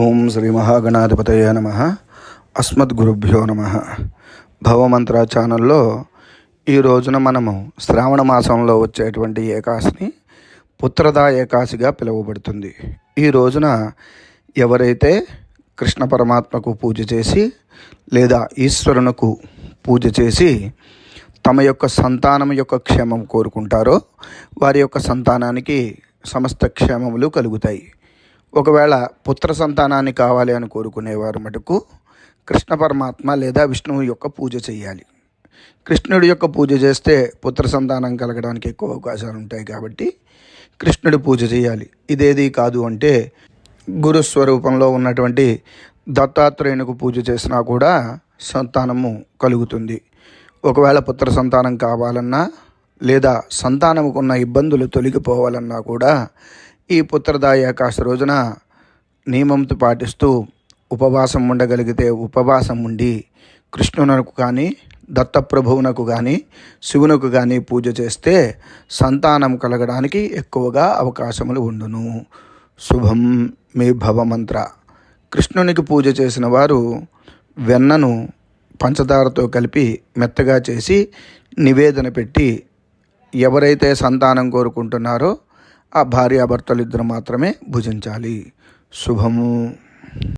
ఓం శ్రీ మహాగణాధిపతయ నమ. అస్మద్గురుభ్యో నమ. భవమంత్ర ఛానల్లో ఈ రోజున మనము శ్రావణ మాసంలో వచ్చేటువంటి ఏకాశిని పుత్రదా ఏకాశిగా పిలువబడుతుంది. ఈ రోజున ఎవరైతే కృష్ణ పరమాత్మకు పూజ చేసి లేదా ఈశ్వరునకు పూజ చేసి తమ యొక్క సంతానం యొక్క క్షేమం కోరుకుంటారో వారి యొక్క సంతానానికి సమస్త క్షేమములు కలుగుతాయి. ఒకవేళ పుత్ర సంతానాన్ని కావాలి అని కోరుకునేవారు మటుకు కృష్ణ పరమాత్మ లేదా విష్ణువు యొక్క పూజ చేయాలి. కృష్ణుడి యొక్క పూజ చేస్తే పుత్ర సంతానం కలగడానికి ఎక్కువ అవకాశాలు ఉంటాయి కాబట్టి కృష్ణుడి పూజ చేయాలి. ఇదేది కాదు అంటే గురుస్వరూపంలో ఉన్నటువంటి దత్తాత్రేయునికి పూజ చేసినా కూడా సంతానము కలుగుతుంది. ఒకవేళ పుత్ర సంతానం కావాలన్నా లేదా సంతానముకున్న ఇబ్బందులు తొలగిపోవాలన్నా కూడా ఈ పుత్రదా ఏకాశి రోజున నియమంతో పాటిస్తూ ఉపవాసం ఉండగలిగితే ఉపవాసం ఉండి కృష్ణునకు కానీ దత్తప్రభువునకు కానీ శివునకు కానీ పూజ చేస్తే సంతానం కలగడానికి ఎక్కువగా అవకాశములు ఉండును. శుభం మీ భవమంత్ర. కృష్ణునికి పూజ చేసిన వారు వెన్నను పంచదారతో కలిపి మెత్తగా చేసి నివేదన పెట్టి ఎవరైతే సంతానం కోరుకుంటున్నారో ఆ భార్యాభర్తలు ఇద్దరు మాత్రమే భుజించాలి. శుభము.